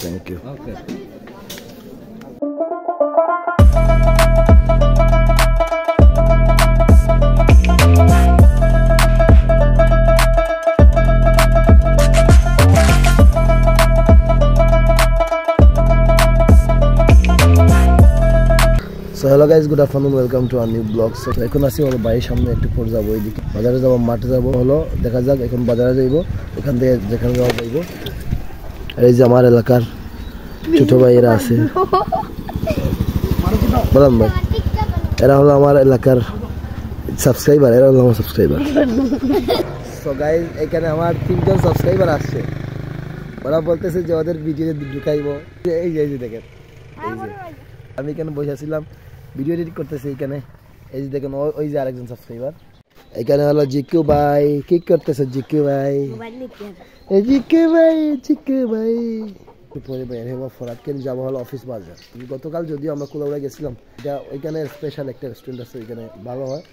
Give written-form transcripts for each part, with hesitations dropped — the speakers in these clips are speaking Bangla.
Thank you. Okay. So hello guys, good afternoon, welcome to our new blog. So এখন আসি হলো বাড়ির সামনে একটু পরে যাবো, এইদিকে বাজারে যাবো, মাঠে যাবো, হলো দেখা যাক। এখন বাজারে যাইব, এখান থেকে যেখানে যাওয়া যাইব। আর এই যে আমার এলাকার ছোট ভাইয়েরা আছে, বললাম ভাই, এরা হলো আমার এলাকার সাবস্ক্রাইবার, এরা হলো আমার সাবস্ক্রাইবার। সো গাইজ, এখানে আমার 3জন সাবস্ক্রাইবার আসছে। ওরা বলতেছে যে ওদের ভিডিও ঢুকাইব। এই যে দেখেন, এই যে আমি এখানে বসে ছিলাম, ভিডিও এডিট করতেছি এখানে। এই যে দেখেন, ওই যে আরেকজন সাবস্ক্রাইবার। এখানে হলো জিকু ভাই। কি করতেছে জিকু ভাই? জিকু ভাই, জিকু ভাই। পরে বের হবো, ফরাদকে যাবো হলো অফিস বাজার। গতকাল যদিও আমরা কোলাউড়া গেছিলাম, এটা ওইখানে স্পেশাল একটা রেস্টুরেন্ট আছে, ওইখানে ভালো হয়,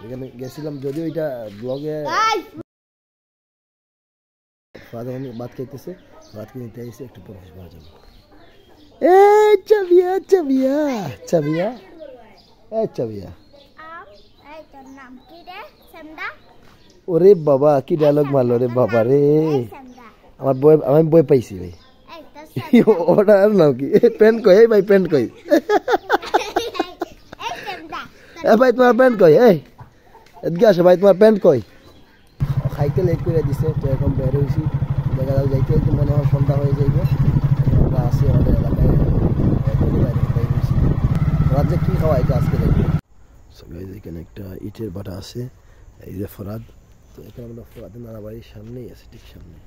ওইখানে গেছিলাম। যদিও ওইটা ব্লগে ফরাদ ভাত খাইতেছে, ফরাদকে নিতে এসে একটু পরে অফিস বাজার যাবো। চাবিয়া চাবিয়া চাবিয়া, চাবিয়া। ওরে বাবা, কি ডায়লগ মারলো রে বাবা রে, আমার বই, আমি বই পাইছি ভাই। ওটার নাম কি? প্যান্ট কই ভাই, প্যান্ট কই? ভাই তোমার প্যান্ট কই? এদিকে আসো ভাই, তোমার প্যান্ট কই? খাইতে লেট করে দিছে, তো এখন বের হয়েছি। দেখা যাক, যাইতে যাইতে মনে হয় সন্ধ্যা হয়ে যাইবে। আমরা আসি আমাদের এলাকায়, রাজ্যে কি খাওয়া এটা আজকে দেখবো। এখানে একটা ইটের বাটা আছে, এই যে ফরাদ। তো এখানে আমরা ফরাদের নানা বাড়ির সামনেই আছে, ঠিক সামনে।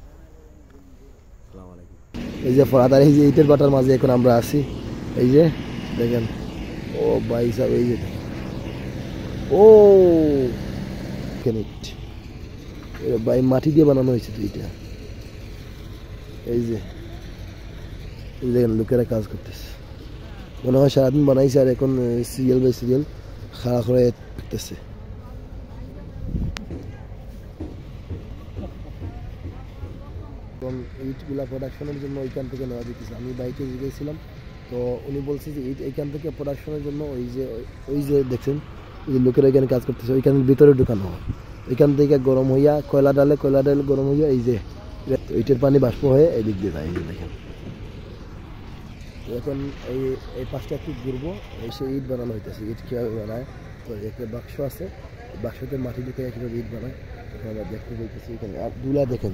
এই যে ফরাদ আর এই যে ইটের বাটার মাঝে এখন আমরা আছি। এই যে দেখেন, ও ভাই সাহেব, এই যে ও ভাই মাটি দিয়ে বানানো হয়েছে তো এটা। এই যে দেখেন, লোকেরা কাজ করতেছে, মনে হয় সারাদিন বানাইছে, আর এখন সিরিয়াল বাই সিরিয়াল খাড়া করে করতেছে। এবং ইটগুলা প্রোডাকশনের জন্য ওইখান থেকে নেওয়া যেতেছে। আমি বাইকে গিয়েছিলাম, তো উনি বলছে যে ইট এইখান থেকে প্রোডাকশনের জন্য ওই যে দেখছেন, ওই যে লোকেরা এখানে কাজ করতেছে, ওইখানের ভিতরে ঢুকানো হয়। ওইখান থেকে গরম হইয়া কয়লা ডালে গরম হইয়া এই যে ইটের পানি বাষ্প হয়ে এই দিক দিয়ে যায়। এই যে দেখেন, এখন এই পাশটা একটু ঘুরবো, এসে ইট বানানো হইতেছে। ইট কীভাবে বানায়, তো একটা বাক্স আছে, বাক্সতে মাটি ঢুকে কীভাবে ইট বানায় আমরা দেখতে পাইতেছি এখানে। আর দুলা দেখেন,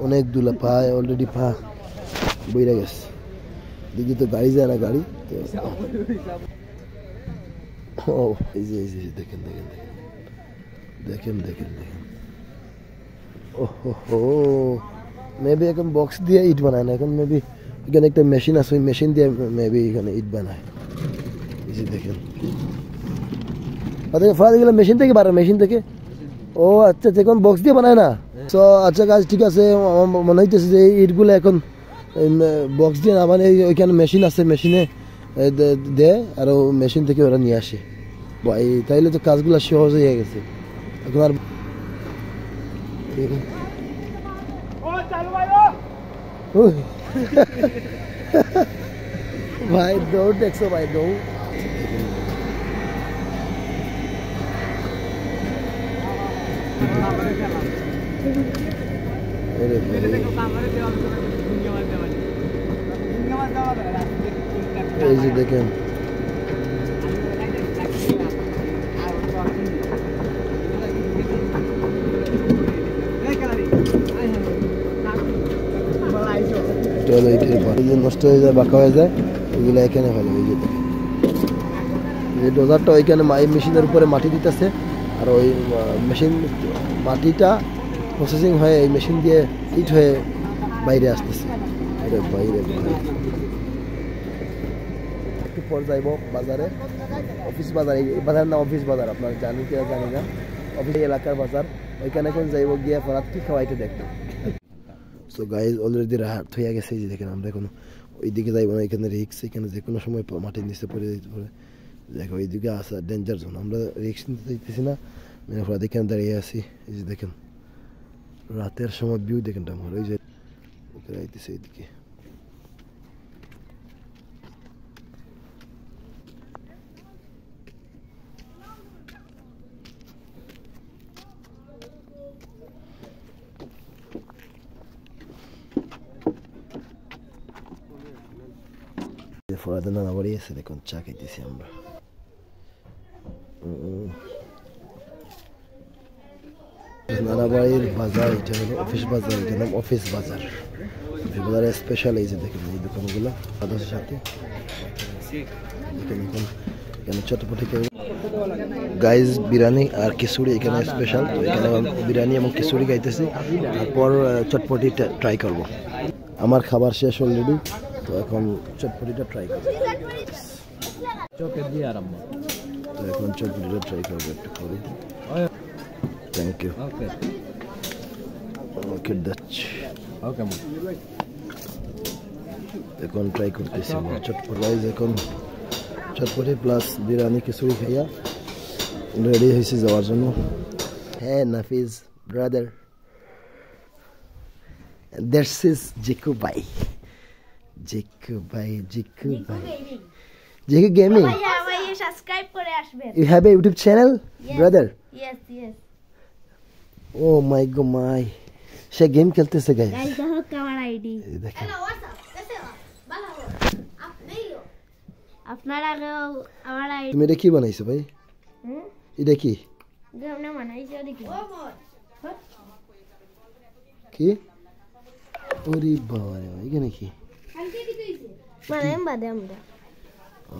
অনেক দুলা পায়, অলরেডি পা বইরা গেছে। দিদি তো গাড়ি যায় না, গাড়ি তো ও এই যে দেখেন দেখেন দেখেন দেখেন দেখেন, ও হো, মেবি এখন বক্স দিয়ে ইট বানায় না, এখন মেবি এখানে একটা মেশিন আছে, ওই মেশিন দিয়ে মেবি এখানে ইট বানায়। এই যে দেখেন, গেলাম মেশিন থেকে বানায়, মেশিন থেকে। ও আচ্ছা, এখন বক্স দিয়ে বানায় না। তো আচ্ছা কাজ ঠিক আছে, আমার মনে হইতেছে যে ইটগুলো এখন বক্স দিয়ে না বানায়, ওইখানে মেশিন আছে, মেশিনে দেয়, আর মেশিন থেকে ওরা নিয়ে আসে। তাইলে তো কাজগুলো সহজ হয়ে গেছে এখন। আর ভাই দৌড় দেখছো ভাই, দৌড়। এই যে দেখেন, নষ্ট হয়ে যায়, বাঁকা হয়ে যায়, ওইগুলো এখানে ভালো। এই যে দেখেন, এই ডোজারটা ওইখানে মেশিনের উপরে মাটি দিতেছে, আর ওই মেশিন মাটিটা প্রসেসিং হয়ে এই মেশিন দিয়ে ইট হয়ে বাইরে আসতেছে। বাইরে একটু পর যাইব বাজারে, অফিস বাজার। এই বাজারের নাম অফিস বাজার, আপনার জানি কি জানি না, অফিস এলাকার বাজার। ওইখানে এখন যাইব, গিয়ে ফরাত কি খাওয়াইতে দেখবো। সো গাইজ, অলরেডি রাত হয়ে গেছে। এই যে দেখেন, আমরা এখন ওইদিকে যাইব না, এখানে রিক্স, এখানে যে কোনো সময় মাটির নিচে পড়ে যেতে পারে। দেখো ওইদিকে আসা ডেঞ্জার জোন, আমরা রিক্স নিতে চাইতেছি না, ফরাত এখানে দাঁড়িয়ে আছি। এই যে দেখেন, রাতের সময় ভিউ দেখেন আমার, ওই যে আইতেছে এইদিকে। ফরাদে নানা বাড়ি আছে, এখন চা খাইতেছি আমরা। নানাবাড়ির বাজার, এটা হলো অফিস বাজার, এটা নাম অফিস বাজার। অফিস বাজারের স্পেশাল এই যে দেখেন এই দোকানগুলো বাজারের সাথে দেখেন। এখন এখানে চটপটি গাইজ বিরিয়ানি আর খিচুড়ি এখানে স্পেশাল। তো এখানে বিরিয়ানি এবং খিচুড়ি খাইতেছি, তারপর চটপটি ট্রাই করব। আমার খাবার শেষ অলরেডি, তো এখন চটপটিটা ট্রাই করব। তো এখন চটপটিটা ট্রাই করবো একটু করে। Thank you. ওকে ডাচ। এখন ট্রাই করতেছি চটপটি। এখন চটপটি প্লাস বিরিয়ানি খিচুড়ি খাইয়া রেডি হয়েছি যাওয়ার জন্য। হ্যাঁ Nafiz brother, that's is Jiku ভাই। জিকু ভাই, জিকু ভাই, জিকু গেমিং। সাবস্ক্রাইব করে আসবেন। You have a YouTube channel, brother? Yes, yes. Oh my god, my. Say game খেলতেছে গাইস। গাইস দেখো কামার আইডি। দেখেন। হ্যালো হোয়াটসঅ্যাপ कैसे हो? ভালো हो? आप नहीं हो? আপনারা আমার আইডি। তুমি এটা কি বানাইছো ভাই? এটা কি? আমরা বানাইছি দেখি। ও মোর। কি? ওরে বাবা রে, এখানে কি? কালকে কি হইছে? মানে বাদে আমরা। ও